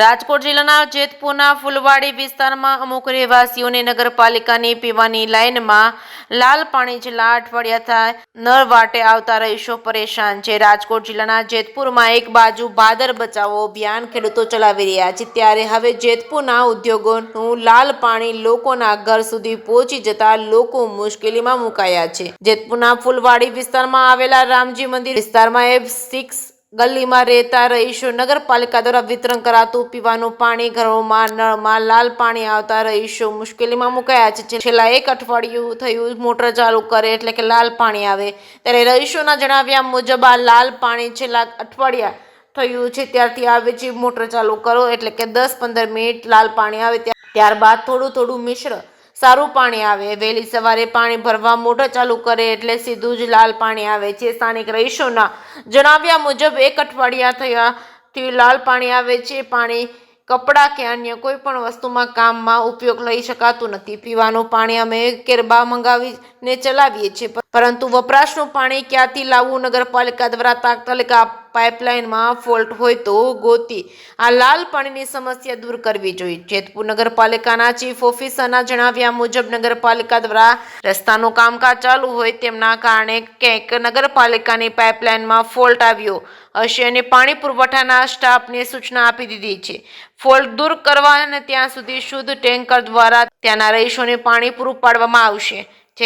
રાજકોટ જિલ્લાના જેતપુરના ફૂલવાડી વિસ્તારમાં અમુક રહેવાસીઓને નગરપાલિકાની પીવાની લાઇનમાં લાલ પાણી છેલ્લા અઠવાડિયા થાય નળ વાટે આવતા રહીશો પરેશાન છે। રાજકોટ જિલ્લાના જેતપુરમાં એક બાજુ ભાદર બચાવો અભિયાન ખેડૂતો ચલાવી રહ્યા છે, ત્યારે હવે જેતપુરના ઉદ્યોગોનું લાલ પાણી લોકોના ઘર સુધી પહોંચી જતા લોકો મુશ્કેલીમાં મુકાયા છે। જેતપુરના ફૂલવાડી વિસ્તારમાં આવેલા રામજી મંદિર વિસ્તારમાં F6 ગલીમાં રહેતા રહીશો નગરપાલિકા દ્વારા વિતરણ કરાતું પીવાનું પાણી ઘરોમાં નળમાં લાલ પાણી આવતા રહીશો મુશ્કેલીમાં મુકાયા છે। છેલ્લા એક અઠવાડિયું થયું મોટર ચાલુ કરે એટલે કે લાલ પાણી આવે, ત્યારે રહીશોના જણાવ્યા મુજબ આ લાલ પાણી છેલ્લા અઠવાડિયા થયું છે ત્યારથી આવે છે। મોટર ચાલુ કરો એટલે કે 10-15 મિનિટ લાલ પાણી આવે, ત્યારબાદ થોડું મિશ્ર સારું પાણી આવે। વહેલી સવારે પાણી ભરવા મોટર ચાલુ કરે એટલે સીધું જ લાલ પાણી આવે છે। સ્થાનિક રહીશોના જણાવ્યા મુજબ એક અઠવાડિયા થયાથી લાલ પાણી આવે છે। પાણી કપડાં કે અન્ય કોઈ પણ વસ્તુમાં કામમાં ઉપયોગ લઈ શકાતું નથી। પીવાનું પાણી અમે કેરબા મંગાવીને ચલાવીએ છીએ, પરંતુ વપરાશનું પાણી ક્યાંથી લાવવું? નગરપાલિકા દ્વારા તાત્કાલિક આ પાઇપલાઇનમાં ફોલ્ટ હોય તો ગોતી આ લાલ પાણીની સમસ્યા દૂર કરવી જોઈએ। જેતપુર નગરપાલિકાના ચીફ ઓફિસરના જણાવ્યા મુજબ નગરપાલિકા દ્વારા રસ્તાનું કામકાજ ચાલુ હોય તેમના કારણે ક્યાંક નગરપાલિકાની પાઇપલાઇનમાં ફોલ્ટ આવ્યો હશે અને પાણી પુરવઠાના સ્ટાફને સૂચના આપી દીધી છે ફોલ્ટ દૂર કરવા અને ત્યાં સુધી શુદ્ધ ટેન્કર દ્વારા ત્યાંના રહીશોને પાણી પૂરું પાડવામાં આવશે।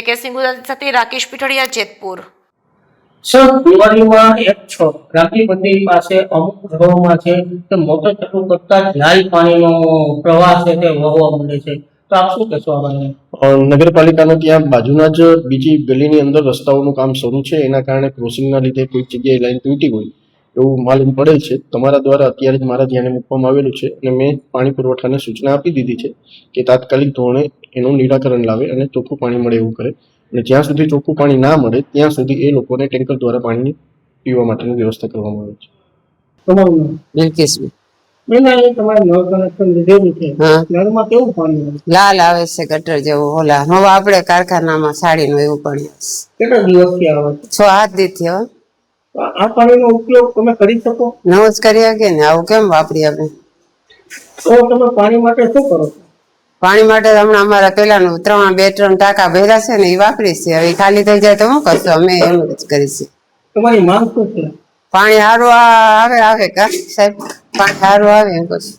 કે સિંહ સાથે રાકેશ પીઠડિયા, જેતપુર। સર, દિવાળીમાં એક છો રામજી મંદિર પાસે અમુક ઘરોમાં છે કે મોટર ચાલુ કરતા જ લાલ પાણીનો પ્રવાહ છે તે વહવા માંડે છે, તો આપ શું કહેશો આ બાબતે? નગરપાલિકાનો ત્યાં બાજુના જ બીજી ગલીની અંદર રસ્તાઓનું કામ શરૂ છે, એના કારણે ક્રોસિંગના લીધે કોઈ જગ્યાએ લાઈન તૂટી હોય એવું માલુમ પડેલ છે। તમારા દ્વારા અત્યારે જ મારા ધ્યાને મૂકવામાં આવેલું છે અને મેં પાણી પુરવઠાને સૂચના આપી દીધી છે કે તાત્કાલિક ધોરણે એનું નિરાકરણ લાવે અને ચોખ્ખું પાણી મળે એવું કરે, અને જ્યાં સુધી ચોખ્ખું પાણી ના મળે ત્યાં સુધી એ લોકોને ટેન્કર દ્વારા પાણી પીવા માટેની વ્યવસ્થા કરવામાં આવે છે। તમારું નામ? બિલકિસબેન। તમારે નળ કનેક્શન લીધેલું છે, નળમાં કેવું પાણી આવે? લાલ આવે છે, ગટર જેવું। ઓલા હવે આપણે કારખાનામાં સાડીનું એવું પાણી આવે છે। કેટલા દિવસથી આવે છે? 6-8 દીથી હવે આ પાણીનો ઉપયોગ તમે કરી શકો? નવો જ કરી શકીએ ને, આવું કેમ વાપરી આપણે? તો તમે પાણી માટે શું કરો છો? પાણી માટે હમણાં અમારા પેલાનું 2-3 ટાંકા ભર્યા છે ને એ વાપરી છે, હવે ખાલી થઈ જાય તો શું કરશું? અમે એમ જ કરીશું। તમારી માંગ શું છે? પાણી સારું આવે કા સાહેબ, પાણી સારું આવે એમ કરશું।